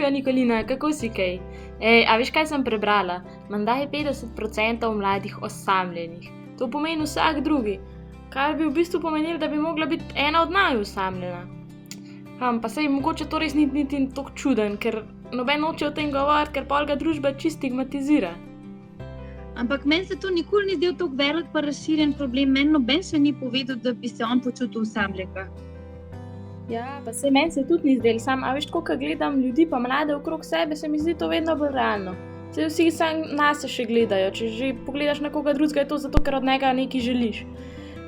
Živijo, Nikolina, kako si kaj? A veš, kaj sem prebrala? Menda je 50% mladih osamljenih. To pomeni vsak drugi. Kar bi v bistvu pomenilo, da bi mogla biti ena od naju osamljena. Pa sej mogoče to res niti tako čuden, ker noben noče o tem govoriti, ker pol ga družba čist stigmatizira. Ampak meni se to nikoli ni zdel tako velik pa razširjen problem. Meni noben še ni povedal, da bi se on počutil osamljega. Ja, pa sej meni se tudi ni zdel. Sam, a veš, tako, ko gledam ljudi pa mlade okrog sebe, se mi zdi to vedno bolj realno. Sej vsi sam nase še gledajo. Če že pogledaš na koga drugega, je to zato, ker od njega nekaj želiš.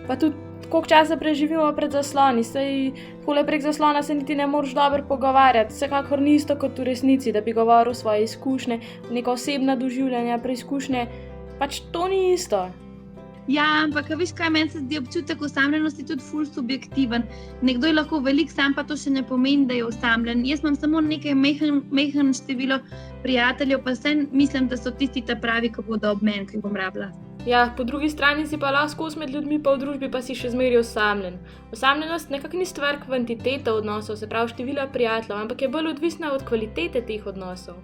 Pa tudi, koliko časa preživimo pred zasloni, sej takole prek zaslona se niti ne moreš dobro pogovarjati. Vsekakor ni isto kot v resnici, da bi govoril svoje izkušnje, neka osebna doživljanja, preizkušnje. Pač to ni isto. Ja, ampak veš kaj, meni se zdi občutek osamljenosti tudi ful subjektiven. Nekdo je lahko velik sam, pa to še ne pomeni, da je osamljen. Jaz imam samo nekaj mehen število prijateljev, pa vsem mislim, da so tisti ta pravi, ko bodo ob meni, ki bom rabila. Ja, po drugi strani si pa lahko med ljudmi pa v družbi pa si še zmeraj osamljen. Osamljenost nekako ni stvar kvantitete odnosov, se pravi števila prijateljev, ampak je bolj odvisna od kvalitete teh odnosov.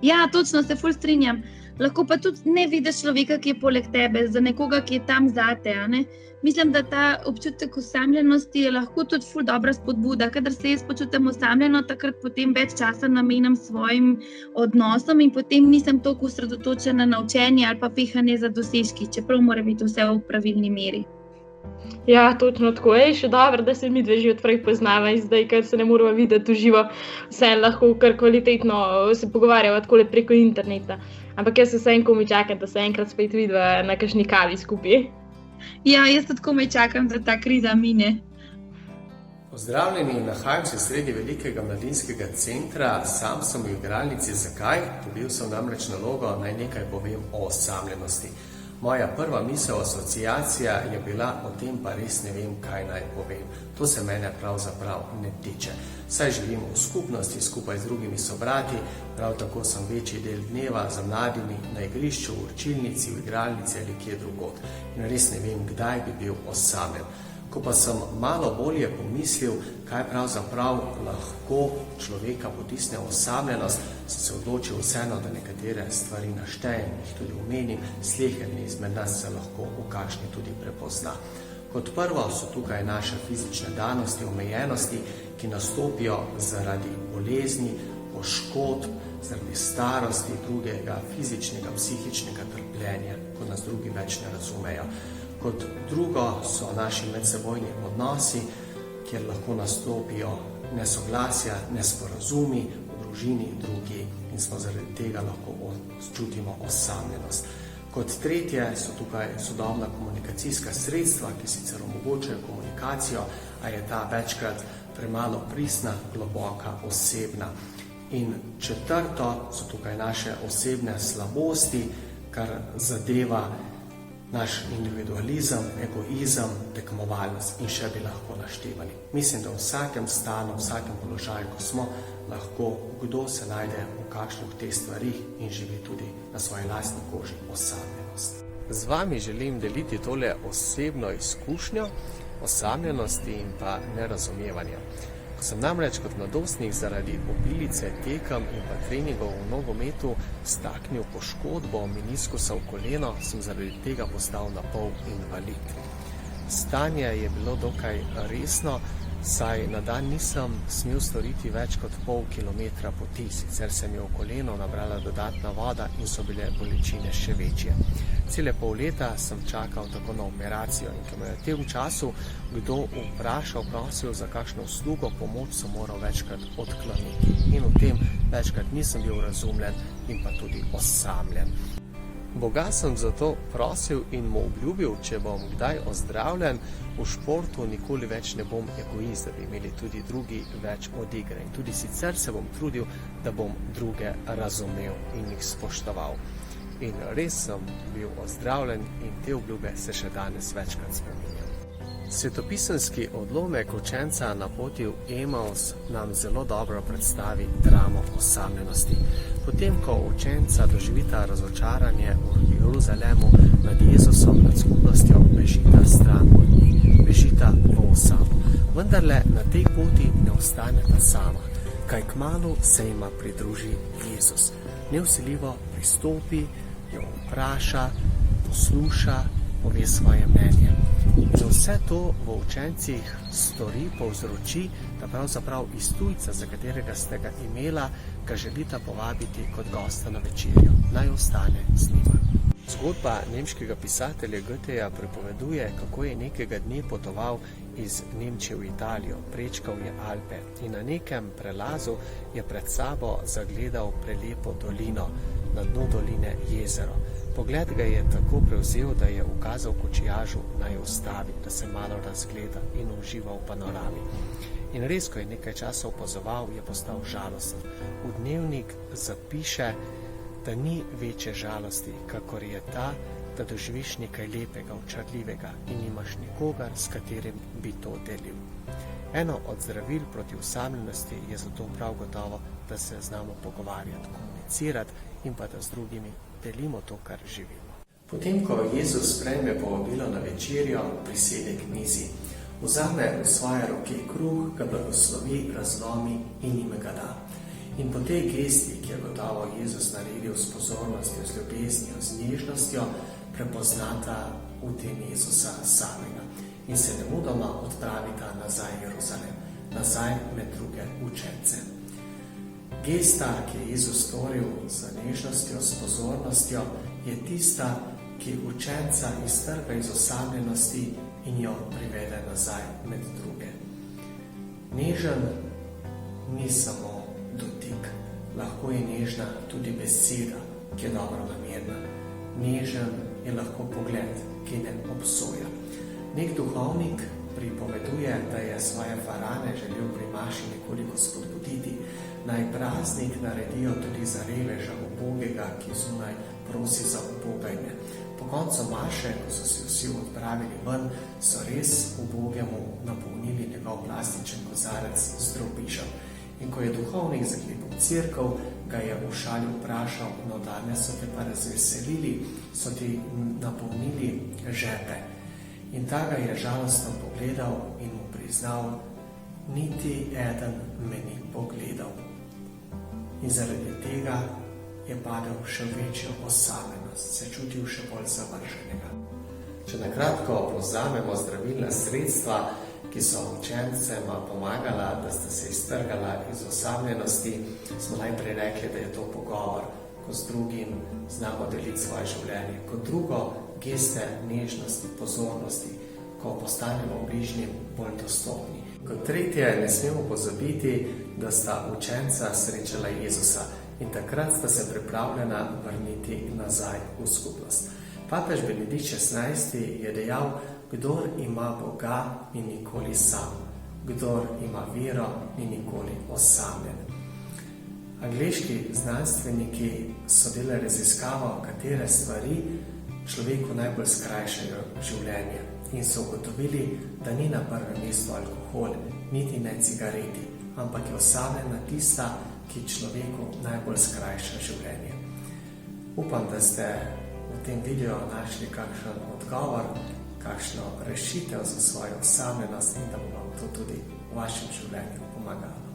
Ja, točno, se ful strinjam. Lahko pa tudi ne vidiš človeka, ki je poleg tebe, za nekoga, ki je tam zate, a ne? Mislim, da ta občutek osamljenosti je lahko tudi ful dobra spodbuda. Kadar se jaz počutim osamljeno, takrat potem več časa namenim svojim odnosom in potem nisem toliko osredotočena na učenje ali pa pehanje za dosežki, čeprav mora biti vse v pravilni meri. Ja, točno tako. Še dobro, da se midve že odprej poznava in zdaj, ker se ne moramo videti v živo, vse lahko kar kvalitetno se pogovarjava takole preko interneta. Ampak jaz se vsem komaj čakam, da se enkrat spet vidva na kakšni kavi skupaj. Ja, jaz tudi komaj čakam, da ta kriza mine. Pozdravljeni, nahajam se sredi velikega mladinskega centra, sam sem v igralnici. Zakaj? Dobil sem namreč nalogo, naj nekaj povem o osamljenosti. Moja prva misel, asociacija je bila, o tem pa res ne vem, kaj naj povem. To se mene pravzaprav ne tiče. Saj živimo v skupnosti, skupaj z drugimi sobrati, prav tako sem večji del dneva za mladimi na igrišču, v učilnici, v igralnici ali kje drugod. In res ne vem, kdaj bi bil osamljen. Ko pa sem malo bolje pomislil, kaj pravzaprav lahko človeka potisne osamljenost, sem se odločil vseeno, da nekatere stvari naštejem, jih tudi omenim, sleherni izmed nas se lahko v kakšni tudi prepozna. Kot prvo so tukaj naše fizične danosti, omejenosti, ki nastopijo zaradi bolezni, poškodb, zaradi starosti, drugega fizičnega, psihičnega trpljenja, ko nas drugi več ne razumejo. Kot drugo so naši medsebojni odnosi, kjer lahko nastopijo nesoglasja, nesporazumi v družini drugi in smo zaradi tega lahko čutimo osamljenost. Kot tretje so tukaj sodobna komunikacijska sredstva, ki sicer omogočajo komunikacijo, a je ta večkrat premalo pristna, globoka, osebna. In četrto so tukaj naše osebne slabosti, kar zadeva naš individualizem, egoizem, tekmovalnost in še bi lahko naštevali. Mislim, da v vsakem stanu, v vsakem položaju, ko smo, lahko kdo se najde v kakšnih teh stvarih in živi tudi na svoji lastni koži osamljenost. Z vami želim deliti tole osebno izkušnjo osamljenosti in pa nerazumevanja. Ko sem namreč kot mladostnik zaradi obilice, tekem in pa treningov v nogometu staknil poškodbo meniskusa v koleno, sem zaradi tega postal napol invalid. Stanje je bilo dokaj resno, saj na dan nisem smel storiti več kot pol kilometra poti, sicer se mi je v koleno nabrala dodatna voda in so bile bolečine še večje. Cele pol leta sem čakal tako na operacijo in ko me je v tem času kdo vprašal, prosil za kakšno uslugo, pomoč sem moral večkrat odkloniti. In v tem večkrat nisem bil razumljen in pa tudi osamljen. Boga sem zato prosil in mu obljubil, če bom kdaj ozdravljen, v športu nikoli več ne bom egoist, da bi imeli tudi drugi več od igre. In tudi sicer se bom trudil, da bom druge razumel in jih spoštoval. In res sem bil ozdravljen in te obljube se še danes večkrat spominjam. Svetopisemski odlomek učenca na poti v Emaus nam zelo dobro predstavi dramo osamljenosti. Potem, ko učenca doživita razočaranje v Jeruzalemu nad Jezusom, nad skupnostjo, bežita stran od njih, bežita v osamo. Vendarle na tej poti ne ostaneta sama. kaj kmalu se jima pridruži Jezus. Nevsiljivo pristopi, jo vpraša, posluša, pove svoje mnenje. In vse to v učencih stori, povzroči, da pravzaprav iz tujca, za katerega ste ga imela, ga želita povabiti kot gosta na večerjo, naj ostane z njima. Zgodba nemškega pisatelja Goetheja pripoveduje, kako je nekega dne potoval iz Nemčije v Italijo, prečkal je Alpe in na nekem prelazu je pred sabo zagledal prelepo dolino, na dnu doline jezero. Pogled ga je tako prevzel, da je ukazal kočijažu naj ustavi, da se malo razgleda in uživa v panorami. In res, ko je nekaj časa opazoval, je postal žalosten. V dnevnik zapiše, da ni večje žalosti, kakor je ta, da doživiš nekaj lepega, očarljivega in nimaš nikogar, s katerim bi to delil. Eno od zdravil proti osamljenosti je zato prav gotovo, da se znamo pogovarjati, komunicirati in pa da z drugimi delimo to, kar živimo. Potem, ko Jezus sprejme povabilo na večerjo, prisede k mizi. Vzame v svoje roke kruh, ga blagoslovi, razlomi in jim ga da. In po tej gesti, ki je gotovo Jezus naredil s pozornostjo, z ljubeznijo, z nežnostjo, prepoznata v tem Jezusa samega in se nemudoma odpravita nazaj v Jeruzalem, nazaj med druge učence. Gesta, ki je Jezus storil z nežnostjo, s pozornostjo, je tista, ki učenca iztrga iz osamljenosti in jo privede nazaj med druge. Nežen ni samo dotik, lahko je nežna tudi beseda, ki je dobro namerna. Nežen je lahko pogled, ki ne obsoja. Nek duhovnik pripoveduje, da je svoje farane želel pri maši nekoliko spodbuditi, naj praznik naredijo tudi za reveža ubogega, ki zunaj prosi za ubogajne. Po koncu maše, ko so se vsi odpravili ven, so res ubogemu napolnili njegov plastičen kozarec z drobižem. In ko je duhovnik zaklepal cerkev, ga je v šali vprašal, no danes so te pa razveselili, so ti napolnili žepe. In ta ga je žalostno pogledal in mu priznal, niti eden me ni pogledal. In zaradi tega je padel še večjo osamljenost, se čutil še bolj zavrženega. Če nakratko povzamemo zdravilna sredstva, ki so učencema pomagala, da sta se iztrgala iz osamljenosti, smo najprej rekli, da je to pogovor, ko z drugim znamo deliti svoje življenje. Kot drugo, geste nežnosti, pozornosti, ko postanemo bližnjim bolj dostopni. Kot tretje, ne smemo pozabiti, da sta učenca srečala Jezusa in takrat sta se pripravljena vrniti nazaj v skupnost. Papež Benedikt XVI je dejal, kdor ima Boga, ni nikoli sam. Kdor ima vero, ni nikoli osamljen. Angleški znanstveniki so delali raziskavo, katere stvari človeku najbolj skrajšajo življenje in so ugotovili, da ni na prvem mestu alkohol, niti ne cigareti, ampak je osamljena tista, ki človeku najbolj skrajša življenje. Upam, da ste v tem videu našli kakšen odgovor, kakšno rešitev za svojo osamljenost in da bo vam to tudi v vašem življenju pomagalo.